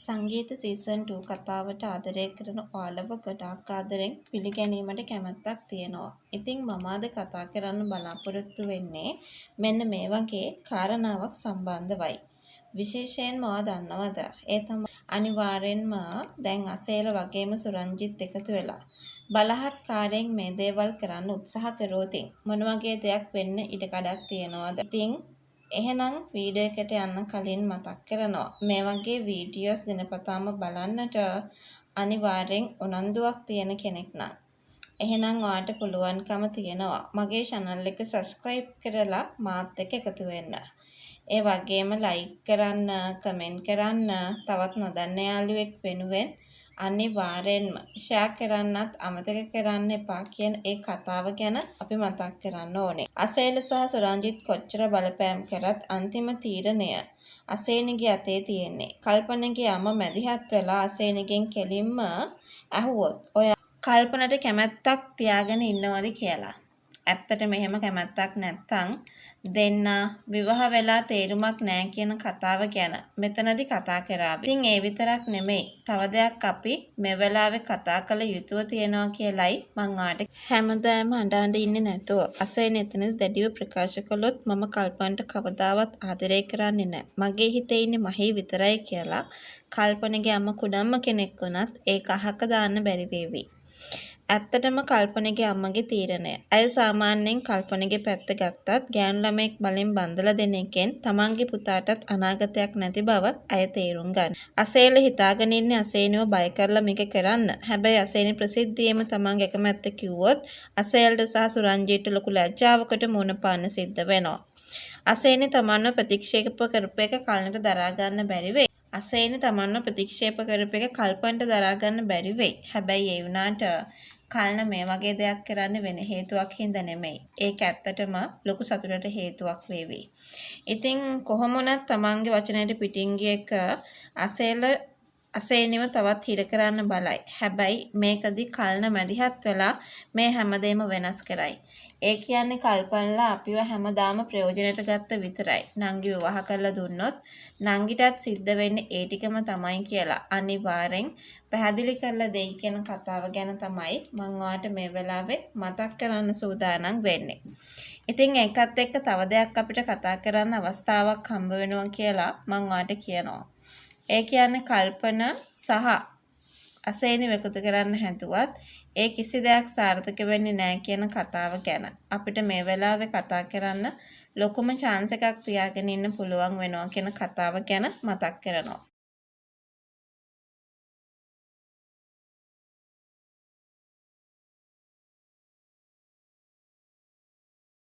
සංගීත සීසන් 2 කතාවට ආදරය කරන ඔයාලව ගොඩාක් ආදරෙන් පිළිගැනීමට කැමැත්තක් තියෙනවා. ඉතින් මම අද කතා කරන්න බලාපොරොත්තු වෙන්නේ මෙන්න මේ වගේ කාරණාවක් සම්බන්ධවයි. විශේෂයෙන්ම ඔයා දන්නවද? ඒ තමයි අනිවාර්යෙන්ම දැන් අසේල වගේම සුරංජිත් එකතු වෙලා බලහත්කාරයෙන් මේ දේවල් කරන්න උත්සාහ කරෝතින් මොන වගේ දෙයක් වෙන්න ඉඩ කඩක් තියෙනවද? ඉතින් එහෙනම් වීඩියෝ එකට යන්න කලින් මතක් කරනවා මේ වගේ වීඩියෝස් දිනපතාම බලන්නට අනිවාර්යෙන් උනන්දුවක් තියෙන කෙනෙක් නම් එහෙනම් ඔයාට පුළුවන්කම තියෙනවා මගේ channel එක subscribe කරලා මාත් එක්ක එකතු වෙන්න. ඒ වගේම like කරන්න, comment කරන්න, තවත් නොදන්න යාළුවෙක් වෙනුවෙන් අනිවාර්යෙන්ම share කරන්නත් අමතක කරන්න එපා කියන ඒ කතාව ගැන අපි මතක් කරන්න ඕනේ. අසේල සහ සුරංජිත් කොච්චර බලපෑම් කරත් අන්තිම තීරණය අසේනිගේ අතේ තියෙන්නේ. කල්පනගේ අම්ම මැදිහත් වෙලා අසේනිගෙන් කෙලින්ම ඇහුවොත් ඔය කල්පනට කැමැත්තක් තියාගෙන ඉන්නවද කියලා. ඇත්තටම එහෙම කැමැත්තක් නැත්තම් දෙන්න විවාහ වෙලා තේරුමක් නැහැ කියන කතාව ගැන මෙතනදී කතා කරාවි. ඉතින් ඒ විතරක් නෙමෙයි. තව දෙයක් අපි මේ වෙලාවේ කතා කළ යුතුව තියෙනවා කියලයි මං ආට හැමදාම අඬ ඉන්නේ නැතුව අසේන එතනදී දැඩිව ප්‍රකාශ කළොත් මම කල්පනට කවදාවත් ආදරය කරන්නේ නැහැ. මගේ හිතේ ඉන්නේ මහී විතරයි කියලා කල්පනගේ අම්ම කුඩම්ම කෙනෙක් වුණත් ඒක අහක දාන්න බැරි වේවි. ඇත්තටම කල්පනගේ අම්මගේ තීරණය. අය සාමාන්‍යයෙන් කල්පනගේ පැත්ත ගත්තත් ගෑනු ළමෙක් බලෙන් බඳලා දෙන එකෙන් තමන්ගේ පුතාටත් අනාගතයක් නැති බව අය තේරුම් ගන්න. අසේල හිතාගෙන ඉන්නේ අසේනිව බය කරලා මේක කරන්න. හැබැයි අසේනි ප්‍රසිද්ධියේම තමන්ගේ එකමැත්ත කිව්වොත් අසේල්ට සහ සුරංජිට ලොකු ලැජ්ජාවකට මුහුණ පාන්න සිද්ධ වෙනවා. අසේනි තමන්ව ප්‍රතික්ෂේප කරපු එක කලනට දරා ගන්න බැරි වෙයි. අසේනි තමන්ව ප්‍රතික්ෂේප කරපු එක කල්පනට දරා ගන්න බැරි වෙයි. හැබැයි ඒ වුණාට කල්න මේ වගේ දෙයක් කරන්න වෙන හේතුවක් හින්දා නෙමෙයි. ඒක ඇත්තටම ලොකු සතුටට හේතුවක් වේවි. ඉතින් කොහොම වුණත් තමන්ගේ වචනයට පිටින් ගියක අසේනිව තවත් හිර කරන්න බලයි. හැබැයි මේකදී කල්න මැදිහත් වෙලා මේ හැමදේම වෙනස් කරයි. ඒ කියන්නේ කල්පනලා අපිව හැමදාම ප්‍රයෝජනයට ගත්ත විතරයි. නංගි විවාහ කරලා දුන්නොත් නංගිටත් සිද්ධ වෙන්නේ ඒ ටිකම තමයි කියලා අනිවාර්යෙන් පැහැදිලි කරලා දෙයි කියන කතාව ගැන තමයි මම ඔයාලට මේ වෙලාවේ මතක් කරන්න සූදානම් වෙන්නේ. ඉතින් ඒකත් එක්ක තව දෙයක් අපිට කතා කරන්න අවස්ථාවක් හම්බ වෙනවා කියලා මම ඔයාලට කියනවා. ඒ කියන්නේ කල්පන සහ අසේනිව එකතු කරන්න හැදුවත් ඒ කිසි දෙයක් සාර්ථක වෙන්නේ නැහැ කියන කතාව ගැන අපිට මේ වෙලාවේ කතා කරන්න ලොකුම chance එකක් තියාගෙන ඉන්න පුළුවන් වෙනවා කියන කතාව ගැන මතක් කරනවා.